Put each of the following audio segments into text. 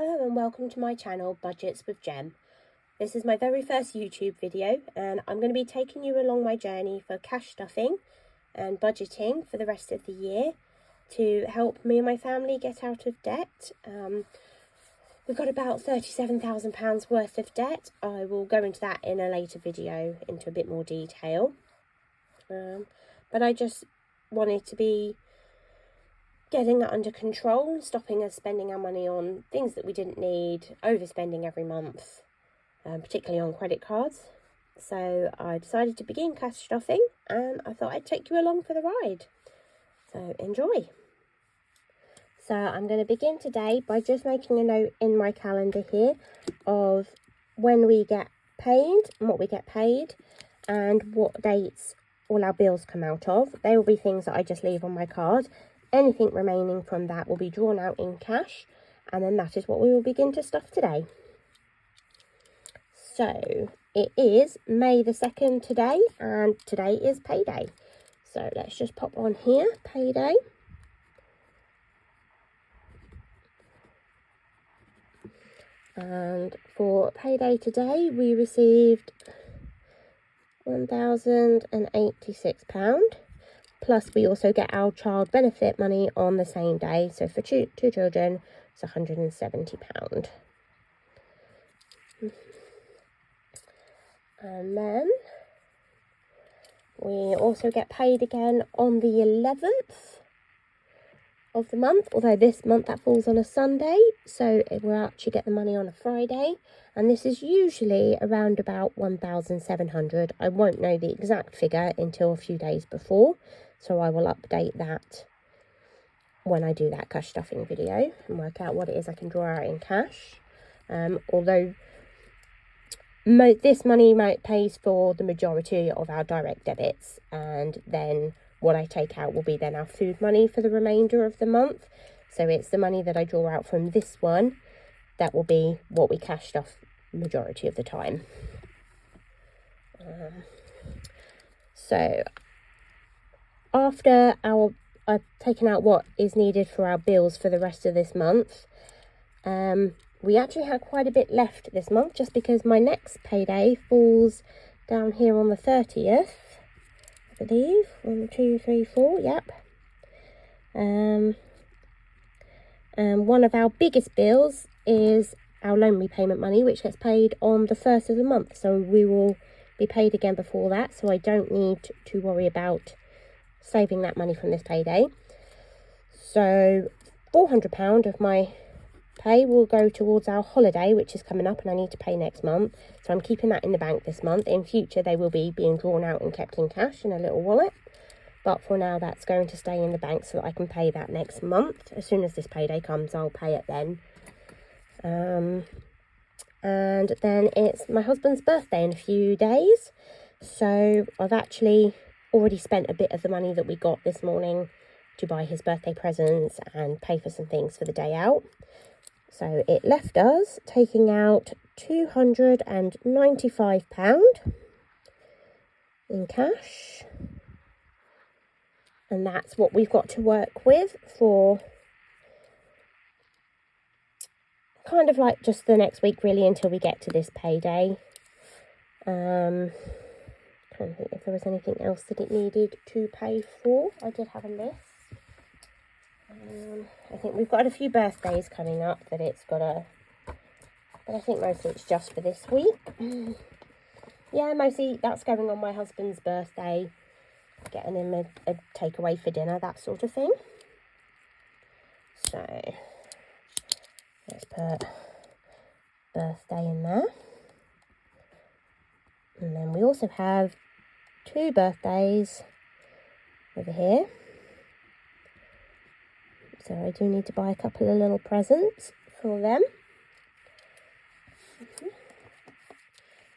Hello and welcome to my channel Budgets with Gem. This is my very first YouTube video and I'm going to be taking you along my journey for cash stuffing and budgeting for the rest of the year to help me and my family get out of debt. We've got about £37,000 worth of debt. I will go into that in a later video into a bit more detail. But I just wanted to be getting it under control, stopping us spending our money on things that we didn't need, overspending every month, particularly on credit cards. So I decided to begin cash stuffing and I thought I'd take you along for the ride. So enjoy. So I'm going to begin today by just making a note in my calendar here of when we get paid and what we get paid and what dates all our bills come out of. They will be things that I just leave on my card. Anything remaining from that will be drawn out in cash, and then that is what we will begin to stuff today. So it is May the 2nd today, and today is payday. So let's just pop on here, payday. And for payday today, we received £1,086. Plus, we also get our child benefit money on the same day. So for two children, it's £170. And then we also get paid again on the 11th of the month. Although this month that falls on a Sunday, so we'll actually get the money on a Friday. And this is usually around about 1,700. I won't know the exact figure until a few days before. So I will update that when I do that cash stuffing video and work out what it is I can draw out in cash. Although this money pays for the majority of our direct debits, and then what I take out will be then our food money for the remainder of the month. So it's the money that I draw out from this one that will be what we cash stuff majority of the time. So after I've taken out what is needed for our bills for the rest of this month, we actually had quite a bit left this month just because my next payday falls down here on the 30th, I believe. 1, 2, 3, 4, yep. And one of our biggest bills is our loan repayment money, which gets paid on the 1st of the month. So we will be paid again before that, so I don't need to worry about saving that money from this payday. So £400 of my pay will go towards our holiday, which is coming up, and I need to pay next month. So I'm keeping that in the bank this month. In future they will be being drawn out and kept in cash in a little wallet, but for now that's going to stay in the bank so that I can pay that next month. As soon as this payday comes, I'll pay it then. And then it's my husband's birthday in a few days, so I've actually already spent a bit of the money that we got this morning to buy his birthday presents and pay for some things for the day out. So it left us taking out £295 in cash. And that's what we've got to work with for kind of like just the next week really until we get to this payday. Trying to think if there was anything else that it needed to pay for. I did have a list. I think we've got a few birthdays coming up that it's got a... But I think mostly it's just for this week. Yeah, mostly that's going on my husband's birthday. Getting him a takeaway for dinner, that sort of thing. So let's put birthday in there. And then we also have 2 birthdays over here. So I do need to buy a couple of little presents for them.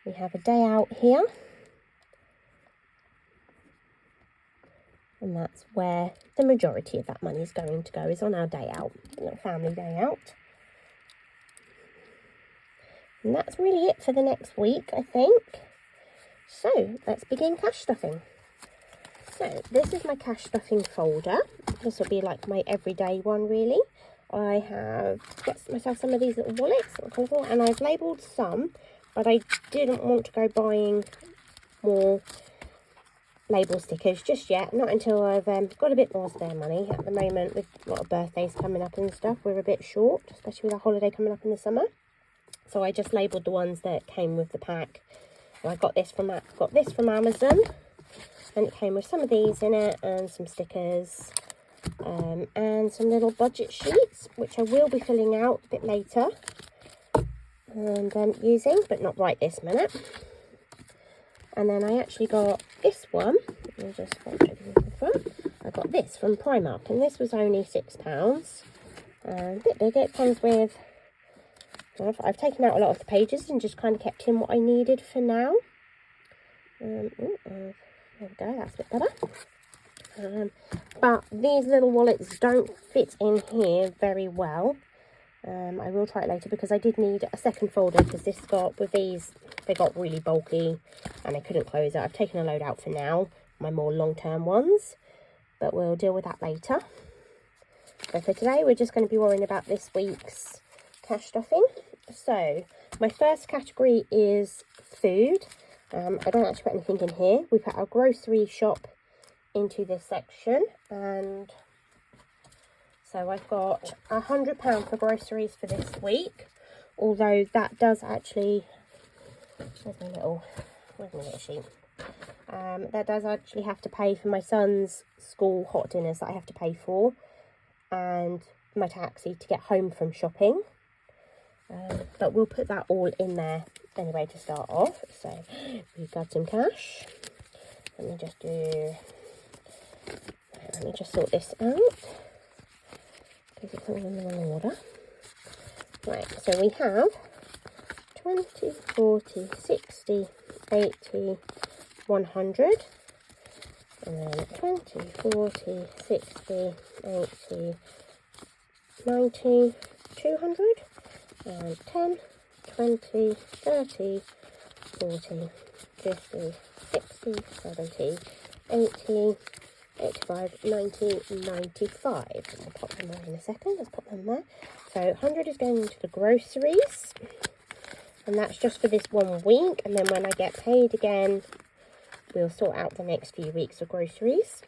We have a day out here. And that's where the majority of that money is going to go, is on our day out, little family day out. And that's really it for the next week, I think. So let's begin cash stuffing. So this is my cash stuffing folder. This will be like my everyday one really. I have got myself some of these little wallets, and I've labelled some, but I didn't want to go buying more label stickers just yet, not until I've got a bit more spare money. At the moment, with a lot of birthdays coming up and stuff, we're a bit short, especially with a holiday coming up in the summer. So I just labelled the ones that came with the pack. So I got this from Amazon, and it came with some of these in it and some stickers, and some little budget sheets, which I will be filling out a bit later and using, but not right this minute. And then I actually got this one. Let me just watch it in the front. I got this from Primark, and this was only £6. A bit bigger. It comes with, I've taken out a lot of the pages and just kind of kept in what I needed for now. There we go, that's a bit better. But these little wallets don't fit in here very well. I will try it later because I did need a second folder, because this got, with these, they got really bulky and I couldn't close it. I've taken a load out for now, my more long-term ones, but we'll deal with that later. So for today, we're just going to be worrying about this week's cash stuffing. So my first category is food. I don't actually put anything in here. We put our grocery shop into this section, and so I've got £100 for groceries for this week, although that does actually, where's my little sheet? That does actually have to pay for my son's school hot dinners that I have to pay for, and my taxi to get home from shopping. But we'll put that all in there anyway to start off. So we've got some cash. Let me just sort this out, because it's all in the wrong order. Right, so we have 20, 40, 60, 80, 100. And then 20, 40, 60, 80, 90, 200. And 10, 20, 30, 40, 50, 60, 70, 80, 85, 90, 95. I'll pop them there in a second. Let's pop them there. So 100 is going into the groceries, and that's just for this 1 week. And then when I get paid again, we'll sort out the next few weeks of groceries.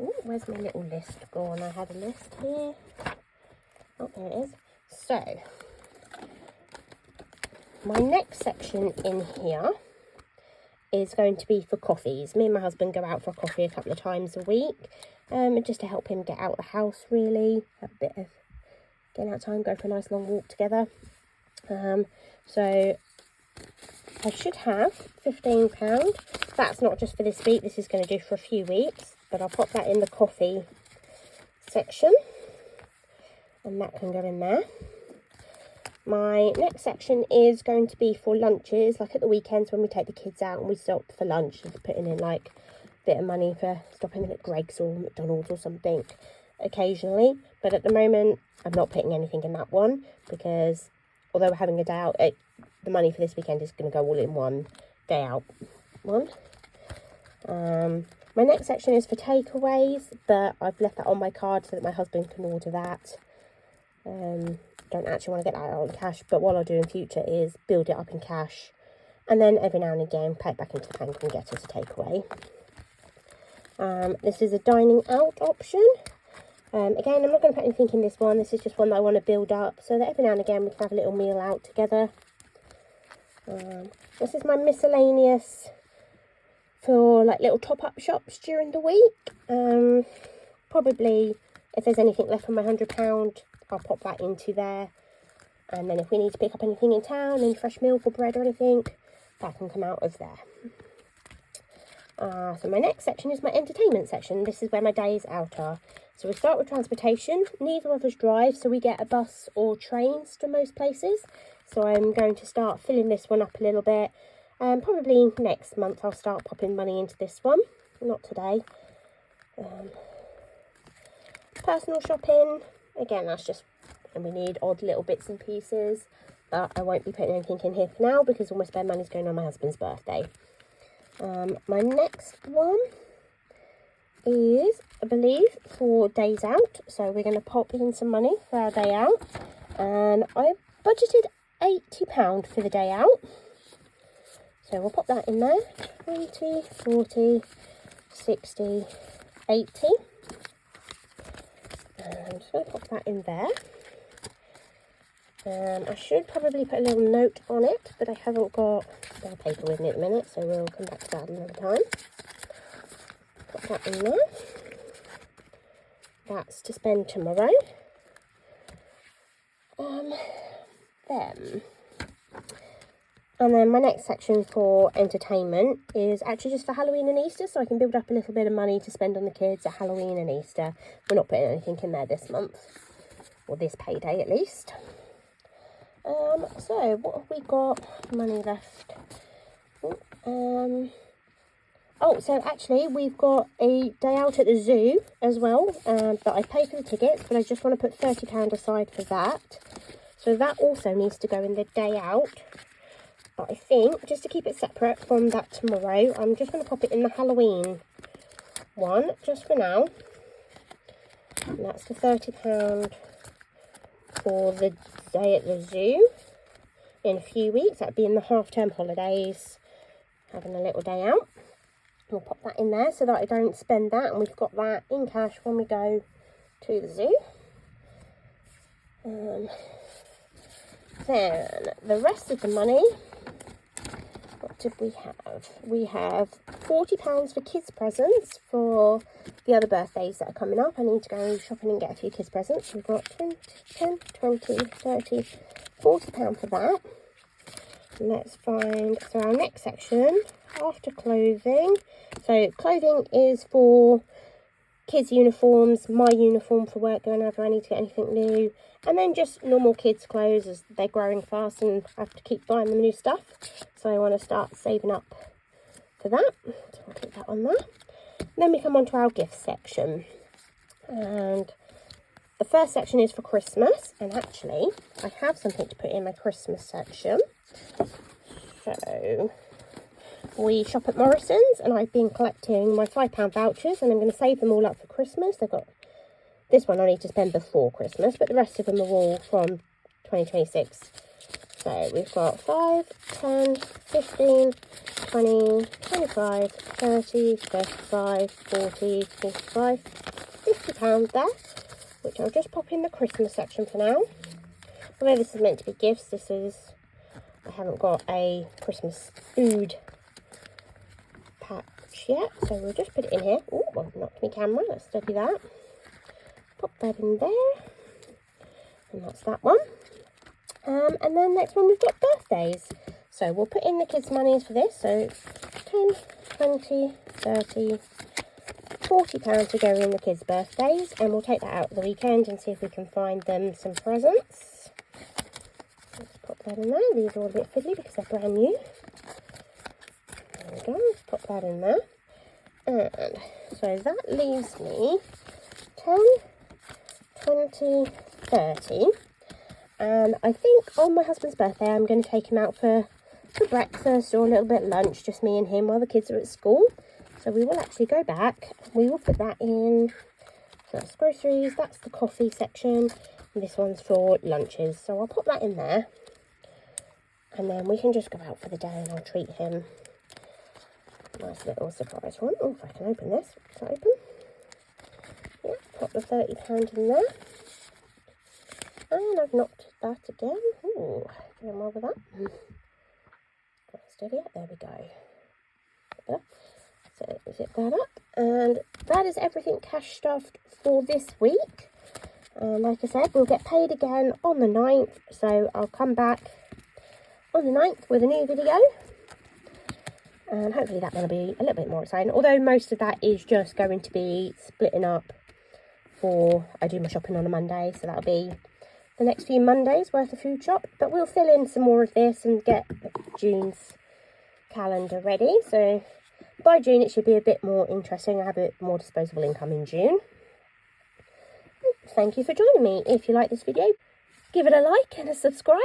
Oh, where's my little list gone? I had a list here. Oh, there it is. So my next section in here is going to be for coffees. Me and my husband go out for coffee a couple of times a week, just to help him get out of the house, really. Have a bit of getting out time, go for a nice long walk together. So I should have £15. That's not just for this week. This is going to do for a few weeks, but I'll pop that in the coffee section, and that can go in there. My next section is going to be for lunches, like at the weekends when we take the kids out and we stop for lunch, just putting in like a bit of money for stopping at Greggs or McDonald's or something occasionally. But at the moment, I'm not putting anything in that one, because although we're having a day out, the money for this weekend is going to go all in one day out one. My next section is for takeaways, but I've left that on my card so that my husband can order that. Don't actually want to get that out in cash, but what I'll do in future is build it up in cash, and then every now and again pay it back into the bank and get us a takeaway. This is a dining out option. Again, I'm not going to put anything in this one. This is just one that I want to build up so that every now and again we can have a little meal out together. This is my miscellaneous for like little top-up shops during the week. Probably if there's anything left from my £100, I'll pop that into there. And then if we need to pick up anything in town, any fresh milk or bread or anything, that can come out of there. So my next section is my entertainment section. This is where my days out are. So we start with transportation. Neither of us drive, so we get a bus or trains to most places. So I'm going to start filling this one up a little bit. Probably next month I'll start popping money into this one. Not today. Personal shopping. Again, that's just when we need odd little bits and pieces. But I won't be putting anything in here for now because all my spare money is going on my husband's birthday. My next one is, I believe, for days out. So we're going to pop in some money for our day out. And I budgeted £80 for the day out. So we'll pop that in there. 20, 40, 60, 80. And I'm just going to pop that in there. I should probably put a little note on it, but I haven't got the paper with me at the minute, so we'll come back to that another time. Put that in there. That's to spend tomorrow. And then my next section for entertainment is actually just for Halloween and Easter, so I can build up a little bit of money to spend on the kids at Halloween and Easter. We're not putting anything in there this month, or this payday at least. So what have we got money left? So actually we've got a day out at the zoo as well, that I paid for the tickets, but I just want to put £30 aside for that. So that also needs to go in the day out. But I think, just to keep it separate from that tomorrow, I'm just going to pop it in the Halloween one, just for now. And that's the £30 for the day at the zoo in a few weeks. That'd be in the half-term holidays, having a little day out. We'll pop that in there so that I don't spend that, and we've got that in cash when we go to the zoo. Then the rest of the money, what did we have? We have £40 for kids' presents for the other birthdays that are coming up. I need to go shopping and get a few kids' presents. We've got 10, 20, 30, £40 for that. And let's find, so our next section, after clothing. So clothing is for kids' uniforms, my uniform for work whenever I need to get anything new, and then just normal kids' clothes as they're growing fast and I have to keep buying them new stuff. So I want to start saving up for that. So I'll keep that on there. And then we come on to our gift section. And the first section is for Christmas. And actually, I have something to put in my Christmas section. So we shop at Morrison's, and I've been collecting my £5 vouchers, and I'm going to save them all up for Christmas. They've got this one I need to spend before Christmas, but the rest of them are all from 2026. So we've got 5, 10, 15, 20, 25, 30, 35, 40, 45, £50 there, which I'll just pop in the Christmas section for now. Although this is meant to be gifts, I haven't got a Christmas food patch yet, so we'll just put it in here. Oh, I've knocked my camera, let's study that. Pop that in there, and that's that one. And then next one we've got birthdays. So we'll put in the kids' monies for this, so 10, 20, 30, £40 to go in the kids' birthdays, and we'll take that out at the weekend and see if we can find them some presents. Let's pop that in there. These are all a bit fiddly because they're brand new. There we go, let's pop that in there. And so that leaves me 10, 20, 30. And I think on my husband's birthday I'm going to take him out for breakfast or a little bit of lunch, just me and him while the kids are at school. So we will actually go back. We will put that in. So that's groceries, that's the coffee section, and this one's for lunches. So I'll pop that in there. And then we can just go out for the day and I'll treat him. Nice little surprise one. Oh, if I can open this. Is that open? Yeah, pop the £30 in there. And I've knocked that again. Ooh, doing well with that. Got to steady it. There we go. So zip that up. And that is everything cash stuffed for this week. And like I said, we'll get paid again on the 9th. So I'll come back on the 9th with a new video. And hopefully that will be a little bit more exciting. Although most of that is just going to be splitting up for, I do my shopping on a Monday. So that'll be the next few Mondays worth of food shop, but we'll fill in some more of this and get June's calendar ready. So by June it should be a bit more interesting. I have a bit more disposable income in June. Thank you for joining me. If you like this video, give it a like and a subscribe.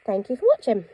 Thank you for watching.